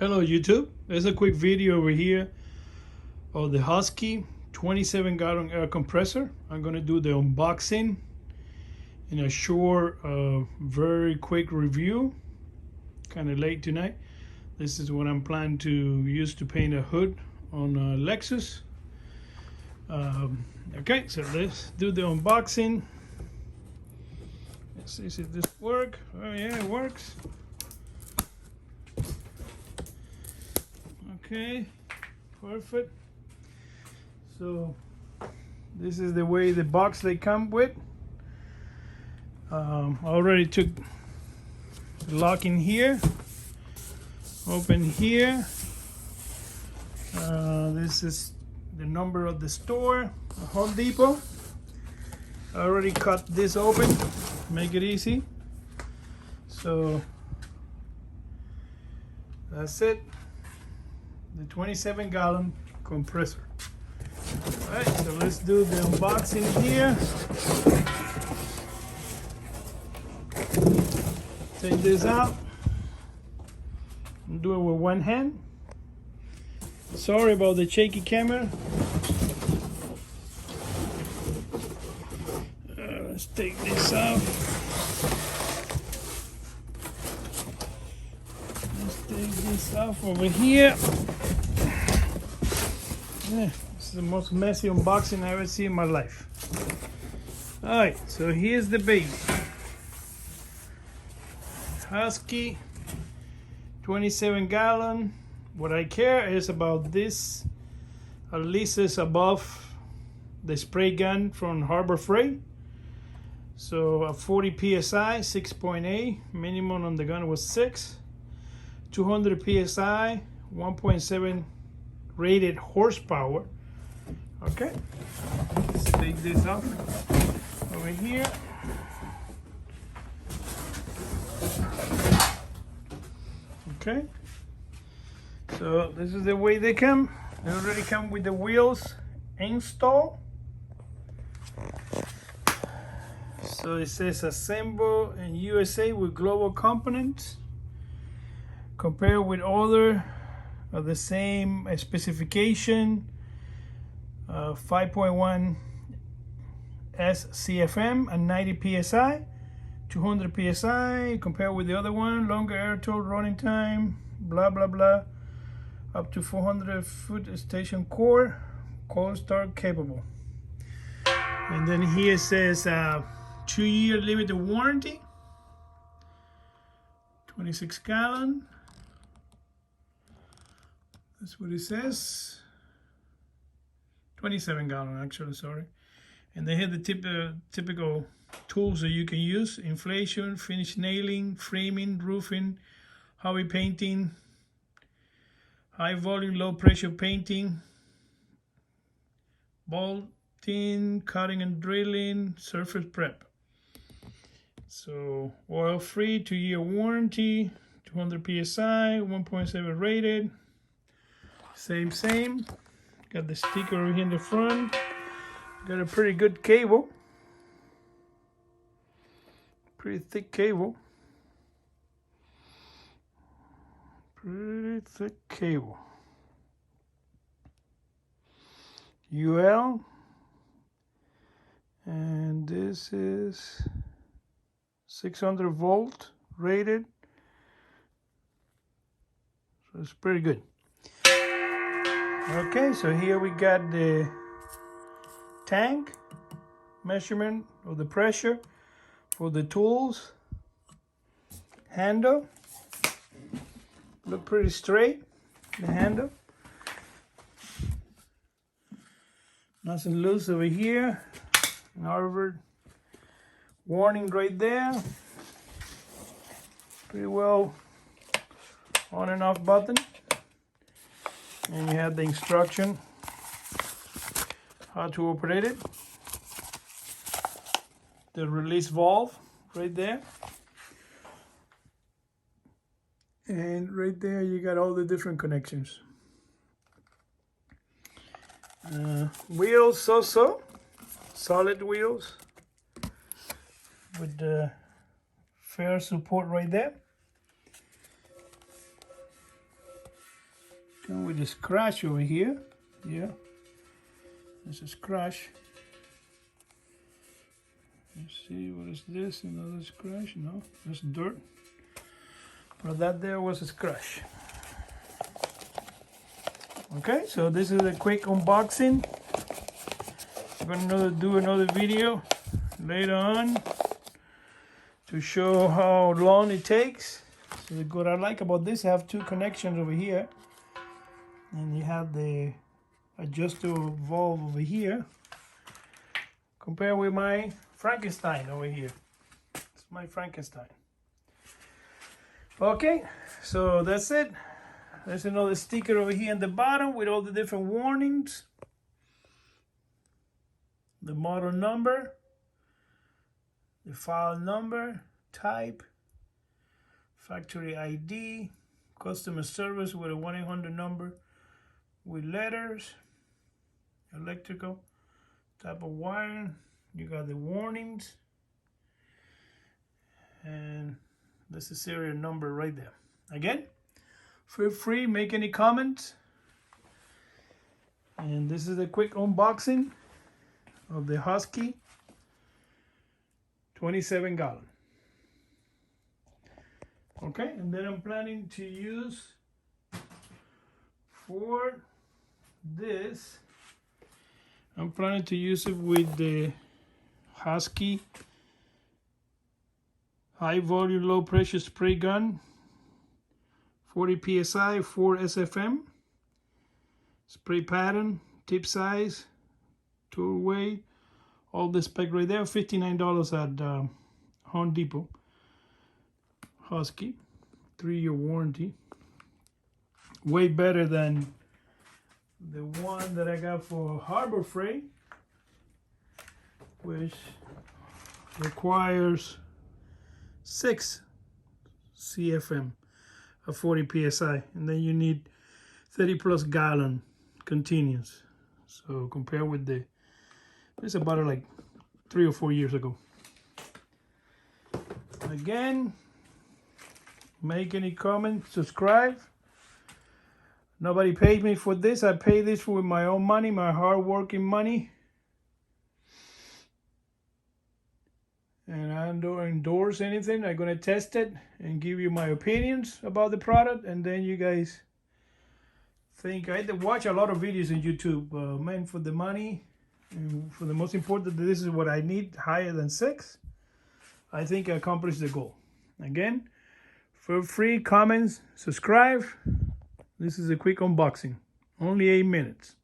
Hello YouTube, there's a quick video over here of the Husky 27-gallon air compressor. I'm going to do the unboxing in a short, very quick review. Kind of late tonight. This is what I'm planning to use to paint a hood on a Lexus. Okay, so let's do the unboxing. Let's see if this works. Oh yeah, it works. Okay, perfect. So this is the way the box they come with. I already took the lock in here, open here. This is the number of the store, Home Depot. I already cut this open, make it easy. So that's it. The 27-gallon compressor. All right, so let's do the unboxing here. Take this out and do it with one hand. Sorry about the shaky camera. Let's take this out. Let's take this off over here. Yeah, this is the most messy unboxing I ever seen in my life. Alright, so here's the baby. Husky 27-gallon. What I care is about this. At least it's above the spray gun from Harbor Freight. So a 40 PSI, 6.8. Minimum on the gun was 6. 200 PSI, 1.7 rated horsepower. Okay, let's take this off over here. Okay, so this is the way they come. They already come with the wheels installed. So it says assemble in USA with global components. Compare with other of the same specification, 5.1 SCFM and 90 PSI, 200 PSI, compare with the other one, longer air tow running time, blah blah blah, up to 400 foot station core, cold start capable. And then here it says 2-year limited warranty, 26-gallon. That's what it says. 27-gallon actually, sorry. And they have the typical tools that you can use: inflation, finish nailing, framing, roofing, hobby painting, high volume, low pressure painting, bolting, cutting and drilling, surface prep. So oil free, 2-year warranty, 200 PSI, 1.7 rated. Same. Got the sticker over here in the front. Got a pretty good cable. Pretty thick cable. Pretty thick cable. UL. And this is 600 volt rated. So it's pretty good. Okay, so here we got the tank measurement of the pressure for the tools. Handle look pretty straight. The handle nice and loose over here. Harvard warning right there. Pretty well on and off button. And you have the instruction how to operate it. The release valve right there. And right there you got all the different connections. Wheels also. Solid wheels. With the fair support right there. Come with a scratch over here. Yeah, there's a scratch. Let's see, what is this? Another scratch? No, that's dirt. But that there was a scratch. Okay, so this is a quick unboxing. I'm gonna do another video later on to show how long it takes. So what I like about this, I have two connections over here, and you have the adjustable valve over here. Compared with my Frankenstein over here. It's my Frankenstein. Okay, so that's it. There's another sticker over here in the bottom with all the different warnings. The model number, the file number, type, factory ID, customer service with a 1-800 number with letters, electrical, type of wire. You got the warnings, and this is serial number right there. Again, feel free, make any comments. And this is a quick unboxing of the Husky 27 gallon. Okay, and then I'm planning to use for this, I'm planning to use it with the Husky high volume low pressure spray gun, 40 PSI, 4 SFM, spray pattern, tip size, tool weight, all the spec right there. $59 at Home Depot. Husky, 3-year warranty. Way better than the one that I got for Harbor Freight, which requires 6 CFM of 40 PSI, and then you need 30+ gallon continuous. So compare with the, it's about like 3 or 4 years ago. Again, make any comment, subscribe. Nobody paid me for this. I pay this with my own money, my hard-working money. And I don't endorse anything. I'm going to test it and give you my opinions about the product. And then you guys think. I watch a lot of videos on YouTube. Man, for the money, and for the most important, this is what I need, higher than 6. I think I accomplished the goal. Again, feel free, comments, subscribe. This is a quick unboxing. Only 8 minutes.